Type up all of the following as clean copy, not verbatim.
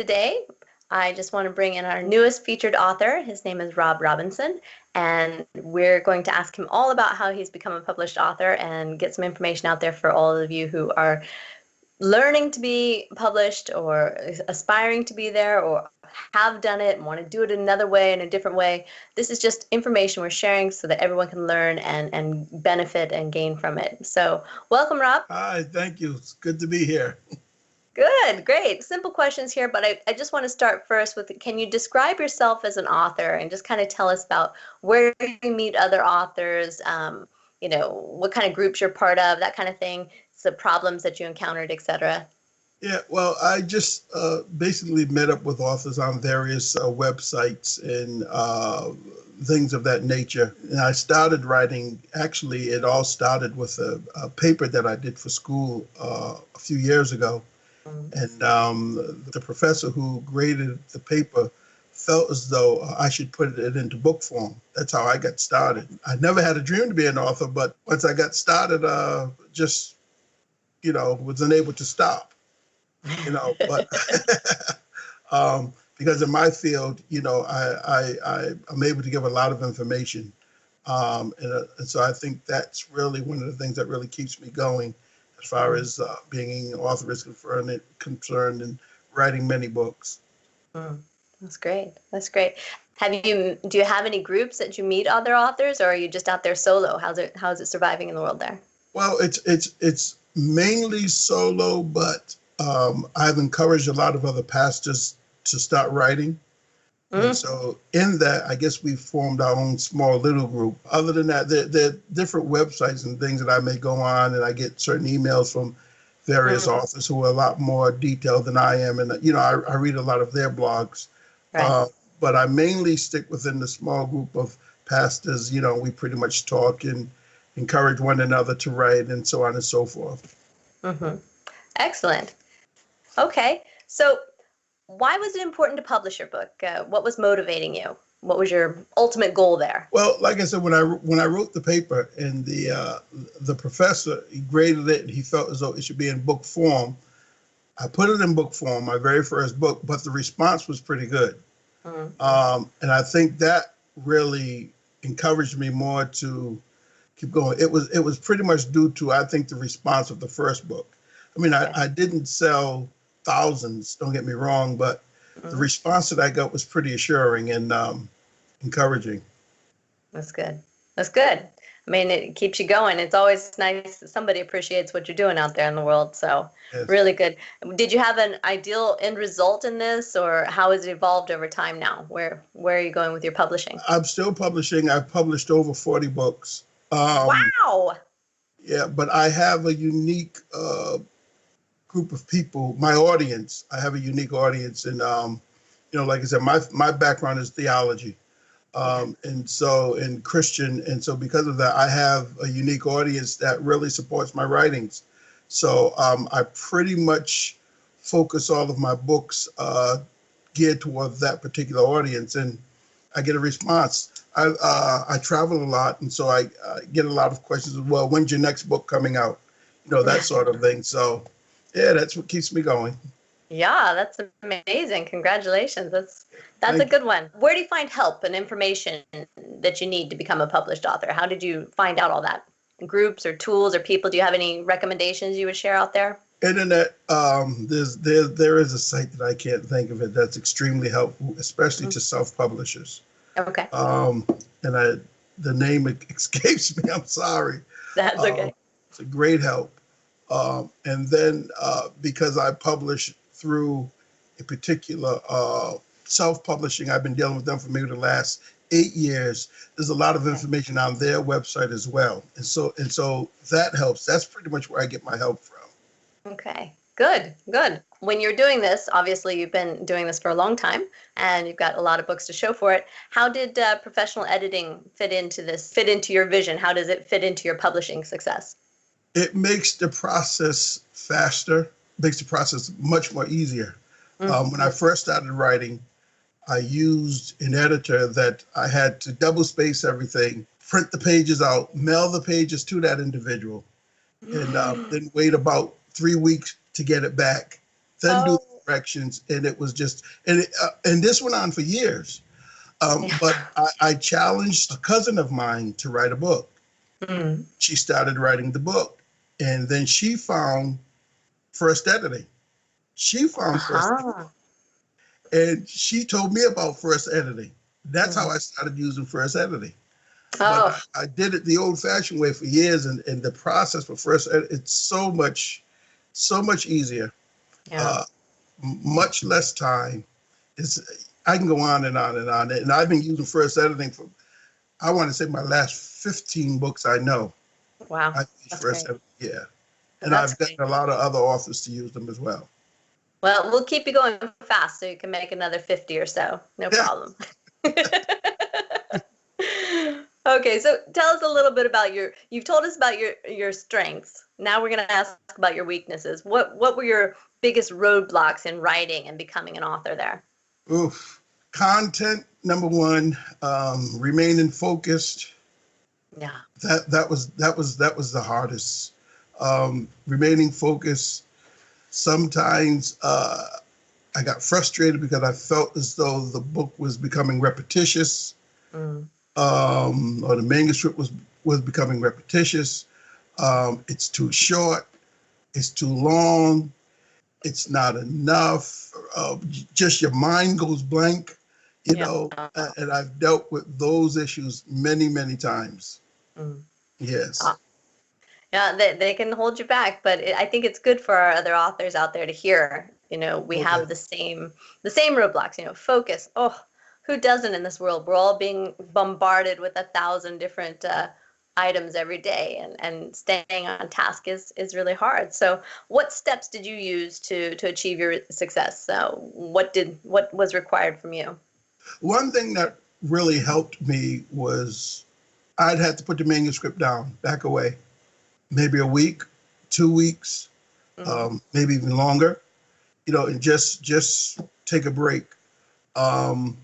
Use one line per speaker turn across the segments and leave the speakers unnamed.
today. I just want to bring in our newest featured author. His name is Rob Robinson, and we're going to ask him all about how he's become a published author and get some information out there for all of you who are learning to be published or aspiring to be there or have done it and want to do it another way, in a different way. This is just information we're sharing so that everyone can learn and benefit and gain from it. So welcome, Rob.
Hi, thank you. It's good to be here.
Good, great. Simple questions here, but I just want to start first with, can you describe yourself as an author and just kind of tell us about where you meet other authors, what kind of groups you're part of, that kind of thing, the problems that you encountered, etc.
Yeah, well, I just basically met up with authors on various websites and things of that nature. And I started writing, actually, it all started with a paper that I did for school a few years ago. And the professor who graded the paper felt as though I should put it into book form. That's how I got started. I never had a dream to be an author, but once I got started, was unable to stop, but because in my field, I'm able to give a lot of information. And so I think that's really one of the things that really keeps me going as far as being an author is concerned and writing many books.
That's great. That's great. Do you have any groups that you meet other authors, or are you just out there solo? How's it surviving in the world there?
Well, it's mainly solo, but I've encouraged a lot of other pastors to start writing. And so in that, I guess we've formed our own small little group. Other than that, there are different websites and things that I may go on, and I get certain emails from various authors who are a lot more detailed than I am. And, I read a lot of their blogs. Right. But I mainly stick within the small group of pastors. We pretty much talk and encourage one another to write and so on and so forth.
Excellent. Okay. So why was it important to publish your book? What was motivating you? What was your ultimate goal there?
Well, like I said, when I wrote the paper and the professor, he graded it and he felt as though it should be in book form, I put it in book form, my very first book, but the response was pretty good. And I think that really encouraged me more to keep going. It was pretty much due to, I think, the response of the first book. I mean, I didn't sell thousands, don't get me wrong, but the response that I got was pretty assuring and encouraging.
That's good. That's good. I mean, it keeps you going. It's always nice that somebody appreciates what you're doing out there in the world. So yes. Really good. Did you have an ideal end result in this, or how has it evolved over time now? Where are you going with your publishing?
I'm still publishing. I've published over 40 books.
Wow.
Yeah, but I have a unique group of people, my audience. I have a unique audience. And, like I said, my background is theology. And so in Christian. And so because of that, I have a unique audience that really supports my writings. So I pretty much focus all of my books geared towards that particular audience. And I get a response. I travel a lot. And so I get a lot of questions. Well, when's your next book coming out? That sort of thing. So, yeah, that's what keeps me going.
Yeah, that's amazing. Congratulations. That's a good one. Where do you find help and information that you need to become a published author? How did you find out all that? Groups or tools or people? Do you have any recommendations you would share out there?
Internet. There is a site that I can't think of it that's extremely helpful, especially to self-publishers.
Okay.
And the name escapes me. I'm sorry.
That's okay.
It's a great help. And then because I publish through a particular self-publishing, I've been dealing with them for maybe the last 8 years. There's a lot of information on their website as well. And so that helps. That's pretty much where I get my help from.
Okay, good. When you're doing this, obviously you've been doing this for a long time and you've got a lot of books to show for it. How did professional editing fit into your vision? How does it fit into your publishing success?
It makes the process faster, makes the process much more easier. When I first started writing, I used an editor that I had to double space everything, print the pages out, mail the pages to that individual, and then wait about 3 weeks to get it back. Then corrections, and it was just, and this went on for years.
Yeah.
But I challenged a cousin of mine to write a book.
Mm.
She started writing the book, and then she found first editing. She found first
Uh-huh.
editing, and she told me about first editing. That's how
Mm.
I started using first editing. But
Oh,
I did it the old-fashioned way for years, and the process for first edit, it's so much easier,
yeah.
uh, much less time. I can go on and on and on, and I've been using first editing for, I want to say, my last 15 books I know.
Wow.
I use
That's
first
great.
editing, yeah. And
That's
I've gotten
great.
a lot of other authors to use them as well.
Well, we'll keep you going fast so you can make another 50 or so. No
Yeah.
problem. Okay, so tell us a little bit about you've told us about your strengths. Now we're going to ask about your weaknesses. What were your biggest roadblocks in writing and becoming an author there?
Oof. Content, number one, remaining focused.
Yeah.
That was the hardest. Remaining focused. Sometimes I got frustrated because I felt as though the book was becoming repetitious,
Mm.
or the manuscript was becoming repetitious. It's too short. It's too long. It's not enough. Just your mind goes blank,
Yeah.
and I've dealt with those issues many, many times.
Mm.
Yes.
Yeah, they can hold you back, but I think it's good for our other authors out there to hear. We
Okay.
have the same roadblocks. Focus. Oh, who doesn't in this world? We're all being bombarded with 1,000 different items every day, and staying on task is really hard. So, what steps did you use to achieve your success? So, what was required from you?
One thing that really helped me was I'd have to put the manuscript down, back away, maybe a week, 2 weeks,
Mm.
maybe even longer, and just take a break. Um,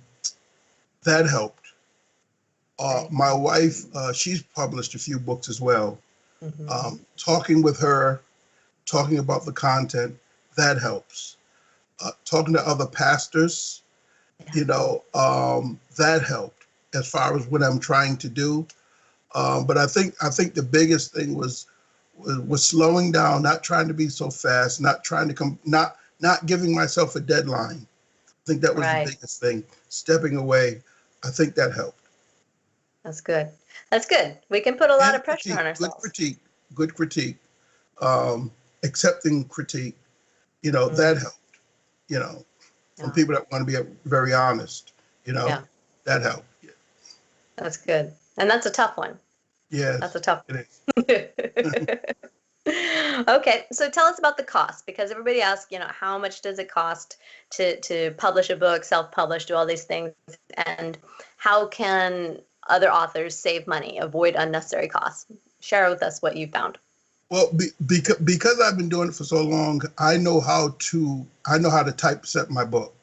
that helped.
Right.
My wife, she's published a few books as well.
Hmm.
Talking with her, talking about the content, that helps. Talking to other pastors, that helped as far as what I'm trying to do. But I think the biggest thing was slowing down, not trying to be so fast, not trying to not giving myself a deadline. I think that was the
Right.
biggest thing. Stepping away, I think that helped.
That's good. That's good. We can put a lot
And
of pressure
critique,
on ourselves.
good critique, accepting critique.
Mm.
That helped. You know, from
Yeah.
people that want to be very honest. You know,
Yeah.
that helped.
That's good. And that's a tough one. That's a
Yes,
tough
it
one. Okay, so tell us about the cost, because everybody asks, how much does it cost to publish a book, self-publish, do all these things, and how can other authors save money, avoid unnecessary costs? Share with us what you found.
Well, because I've been doing it for so long, I know how to typeset my book.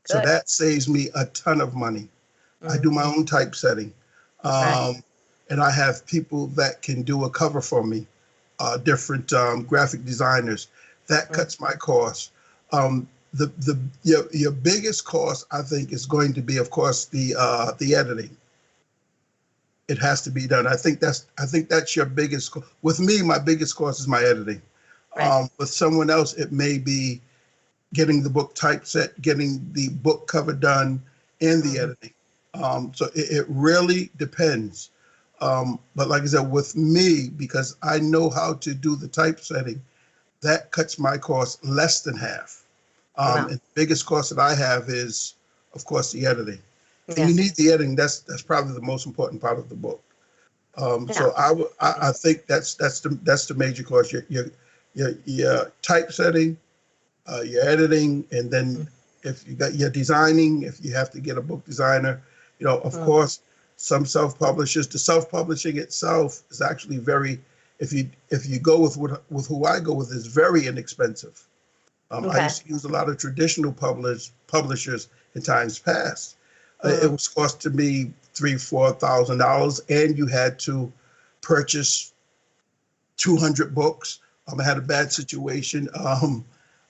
So
Good.
that saves me a ton of money. I
Mm.
do my own typesetting,
Right.
and I have people that can do a cover for me, different graphic designers. That
Mm.
cuts my costs. Your biggest cost, I think, is going to be, of course, the editing. It has to be done. I think that's your biggest. With me, my biggest cost is my editing.
Right.
With someone else, it may be getting the book typeset, getting the book cover done, and the
Mm.
editing. So it really depends. But like I said, with me, because I know how to do the typesetting, that cuts my cost less than half.
Wow.
And the biggest cost that I have is, of course, the editing. And
Yeah.
you need the editing. That's probably the most important part of the book.
Yeah.
So I think that's the major cost. Your typesetting, your editing, and then
Mm.
if you got your designing, if you have to get a book designer, of
Mm.
course, some self-publishers, the self-publishing itself is actually very, if you go with who I go with, is very inexpensive. I
Okay.
used to use a lot of traditional publishers in times past. It
Mm.
was costing me $3,000-4,000, and you had to purchase 200 books. I had a bad situation.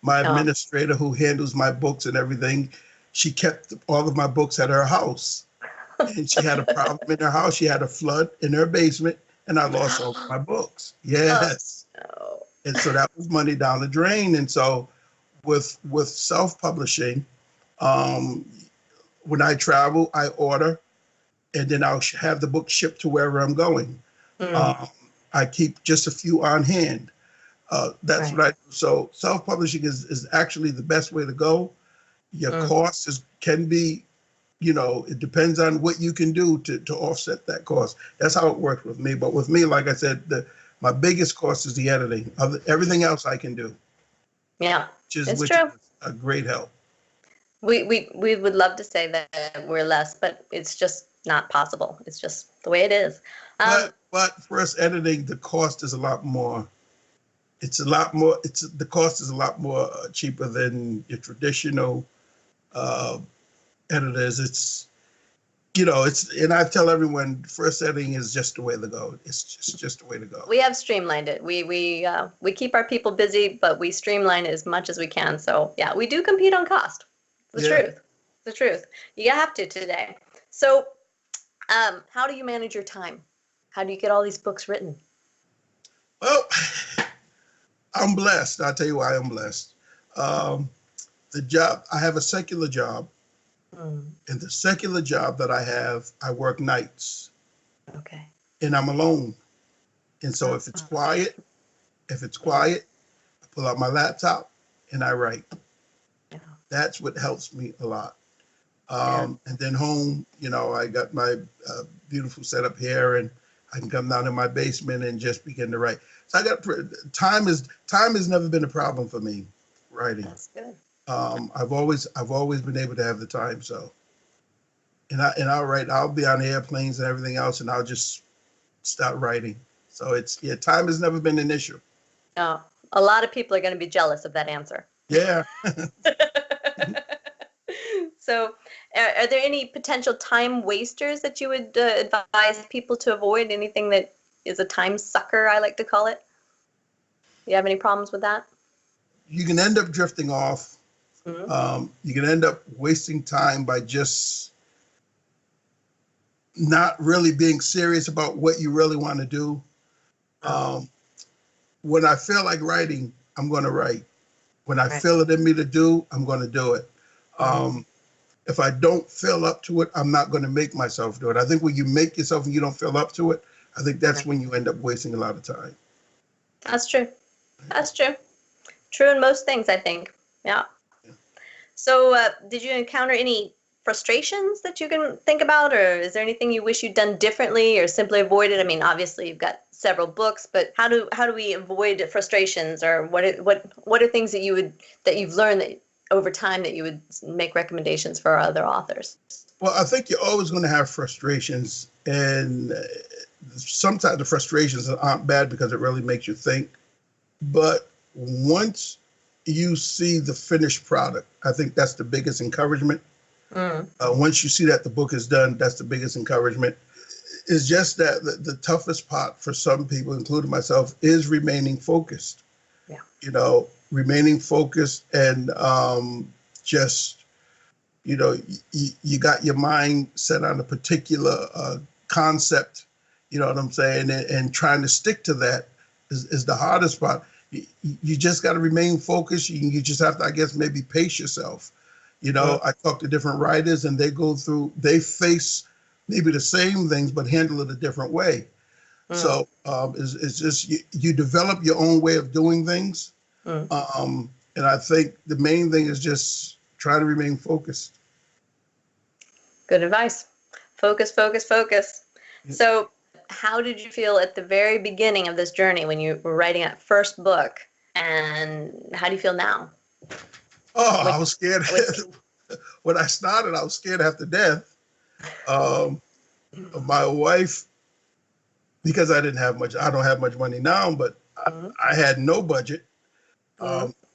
My
Oh.
administrator who handles my books and everything, she kept all of my books at her house. And she had a problem in her house. She had a flood in her basement, and I lost all of my books.
Oh,
Yes.
no.
And so that was money down the drain. And so with self-publishing, um, when I travel, I order, and then I'll have the book shipped to wherever I'm going.
Mm,
Um, I keep just a few on hand. That's
right.
what I do. So self-publishing is actually the best way to go. Your
Mm,
cost can be, it depends on what you can do to offset that cost. That's how it works with me. But with me, like I said, my biggest cost is the editing. Everything else I can do,
yeah, it's
which is
true.
a great help.
We would love to say that we're less, but it's just not possible. It's just the way it is.
But for us editing, the cost is a lot more. It's a lot more. The cost is a lot more cheaper than your traditional uh, editors. And I tell everyone, first editing is just the way to go. It's just the way to go.
We have streamlined it. We keep our people busy, but we streamline it as much as we can. So yeah, we do compete on cost. The
Yeah.
truth. The truth. You have to today. So, how do you manage your time? How do you get all these books written?
Well, I'm blessed. I'll tell you why I'm blessed. The job, I have a secular job.
Mm,
And the secular job that I have, I work nights
okay.
and I'm alone. And so if it's quiet, I pull out my laptop and I write.
Yeah.
That's what helps me a lot.
Yeah.
And then home, I got my beautiful setup here, and I can come down in my basement and just begin to write. So time has never been a problem for me writing.
That's good.
I've always been able to have the time. So, I'll write. I'll be on airplanes and everything else, and I'll just start writing. So time has never been an issue.
Oh, a lot of people are going to be jealous of that answer.
Yeah.
So, are there any potential time wasters that you would advise people to avoid? Anything that is a time sucker, I like to call it? You have any problems with that?
You can end up drifting off.
Mm-hmm.
You can end up wasting time by just not really being serious about what you really want to do. When I feel like writing, I'm going to write. When I feel it in me to do, I'm going to do it. If I don't feel up to it, I'm not going to make myself do it. I think when you make yourself and you don't feel up to it, I think that's when you end up wasting a lot of time.
That's true. That's true. True in most things, I think. Yeah. So, did you encounter any frustrations that you can think about, or is there anything you wish you'd done differently or simply avoided? I mean, obviously you've got several books, but how do we avoid frustrations, or what are things that you've learned that over time that you would make recommendations for other authors?
Well, I think you're always going to have frustrations, and sometimes the frustrations aren't bad because it really makes you think. But once you see the finished product, I think that's the biggest encouragement. Once you see that the book is done, that's the biggest encouragement. It's just that the toughest part for some people, including myself, is remaining focused. Yeah. Remaining focused and just, you got your mind set on a particular concept, you know what I'm saying? And trying to stick to that is the hardest part. You just got to remain focused. You just have to, I guess, maybe pace yourself. I talk to different writers and they face maybe the same things, but handle it a different way. So it's just, you develop your own way of doing things. And I think the main thing is just try to remain focused.
Good advice. Focus, focus, focus. Yeah. So, how did you feel at the very beginning of this journey when you were writing that first book, and how do you feel now?
Oh, I was scared. When I started, I was scared half to death. My wife, because I don't have much money now, but I had no budget.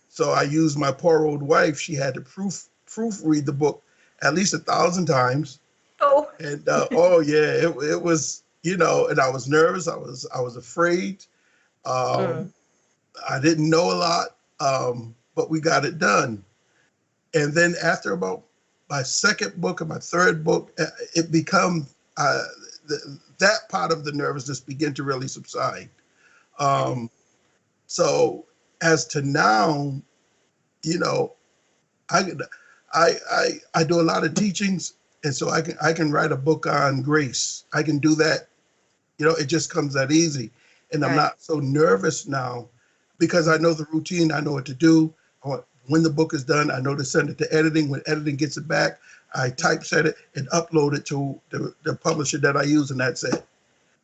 So I used my poor old wife. She had to proofread the book at least 1,000 times. Oh. And it was, and I was nervous. I was afraid. I didn't know a lot. but we got it done. And then after about my second book and my third book, it become that part of the nervousness began to really subside. So as to now, you know, I do a lot of teachings, and so I can write a book on grace. I can do that. You know, it just comes that easy, and I'm not so nervous now because I know the routine. I know what to do. When the book is done, I know to send it to editing. When editing gets it back, I typeset it and upload it to the publisher that I use, and that's it.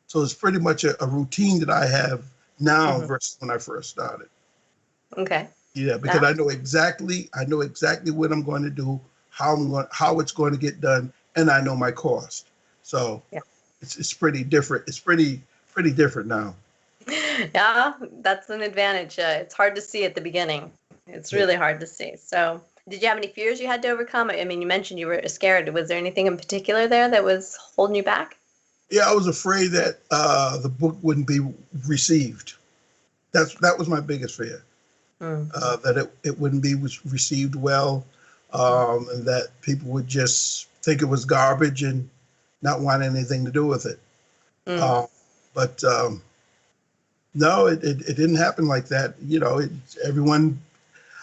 So it's pretty much a routine that I have now versus when I first started.
Okay.
Yeah, because I know exactly what I'm going to do, how it's going to get done, and I know my cost. So it's pretty different. It's pretty different now.
Yeah, that's an advantage. It's hard to see at the beginning. It's really hard to see. So, did you have any fears you had to overcome? I mean, you mentioned you were scared. Was there anything in particular there that was holding you back?
Yeah, I was afraid that the book wouldn't be received. That was my biggest fear. That it wouldn't be received well, and that people would just think it was garbage and not want anything to do with it. But no, it didn't happen like that. You know, everyone,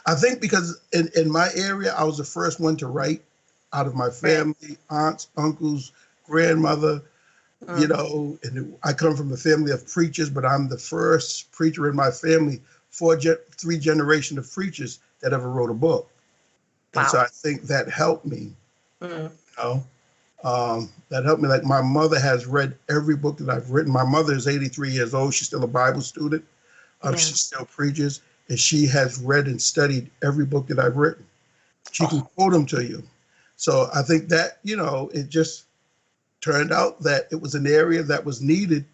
I think because in my area, I was the first one to write out of my family, aunts, uncles, grandmother, you know, and I come from a family of preachers, but I'm the first preacher in my family, three generations of preachers that ever wrote a book. And so I think that helped me, you know, that helped me. Like my mother has read every book that I've written. My mother is 83 years old. She's still a Bible student. She still preaches, and she has read and studied every book that I've written. She can quote them to you. So I think that, you know, it just turned out that it was an area that was needed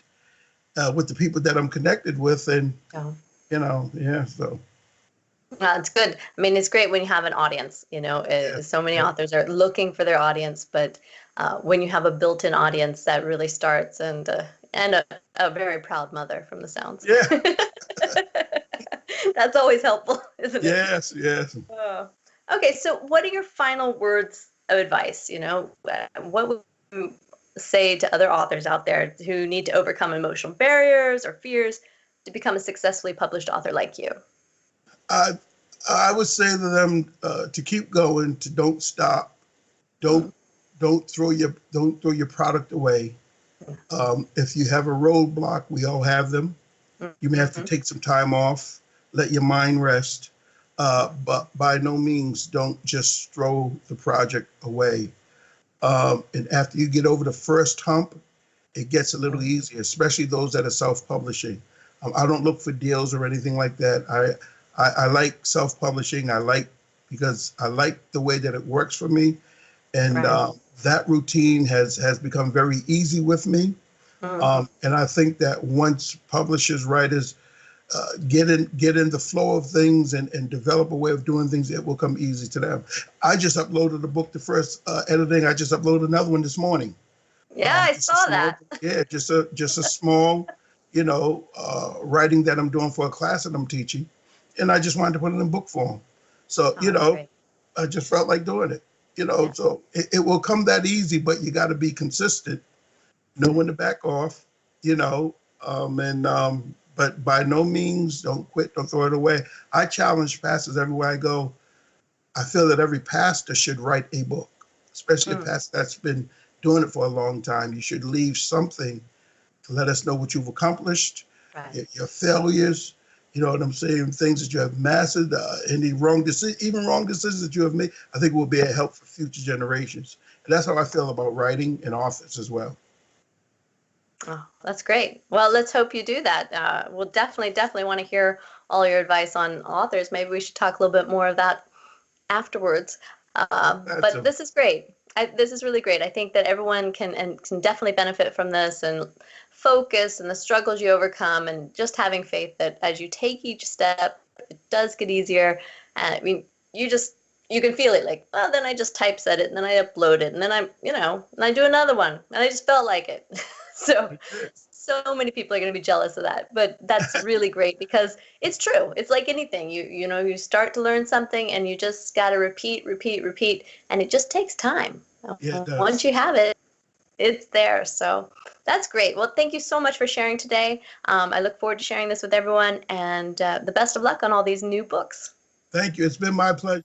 with the people that I'm connected with. And, you know, so.
It's good. I mean, it's great when you have an audience, you know, so many authors are looking for their audience, but when you have a built-in audience, that really starts, and a very proud mother from the sounds.
Yeah.
That's always helpful, isn't it?
Yes.
Okay, so what are your final words of advice? You know, what would you say to other authors out there who need to overcome emotional barriers or fears to become a successfully published author like you?
I would say to them to keep going, to don't stop, don't throw your product away. If you have a roadblock, we all have them. You may have to take some time off, let your mind rest, but by no means don't just throw the project away. And after you get over the first hump, it gets a little easier, especially those that are self-publishing. I don't look for deals or anything like that. I like self-publishing. Because I like the way that it works for me. And that routine has become very easy with me. And I think that once publishers, writers get in the flow of things and develop a way of doing things, it will come easy to them. I just uploaded a book, the first editing. I just uploaded another one this morning.
Yeah, I saw that.
Yeah, just a small, you know, writing that I'm doing for a class that I'm teaching. And I just wanted to put it in book form. So, you know, great. I just felt like doing it, you know, so it will come that easy, but you got to be consistent, know when to back off, you know, but by no means don't quit, don't throw it away. I challenge pastors everywhere I go. I feel that every pastor should write a book, especially a pastor that's been doing it for a long time. You should leave something to let us know what you've accomplished, your failures, you know what I'm saying, things that you have mastered, any wrong decisions, even wrong decisions that you have made, I think will be a help for future generations. And that's how I feel about writing and authors as well.
Oh, that's great. Well, let's hope you do that. We'll definitely want to hear all your advice on authors. Maybe we should talk a little bit more of that afterwards. But this is great. This is really great. I think that everyone can definitely benefit from this, and focus and the struggles you overcome, and just having faith that as you take each step, it does get easier. And I mean, you can feel it, like, well, then I just typeset it, and then I upload it, and then and I do another one, and I just felt like it. So so many people are going to be jealous of that, but that's really great because it's true. It's like anything. You start to learn something and you just got to repeat, repeat, repeat, and it just takes time.
Yeah, it
Once
does.
you have it, it's there. So that's great. Well, thank you so much for sharing today. I look forward to sharing this with everyone, and the best of luck on all these new books.
Thank you. It's been my pleasure.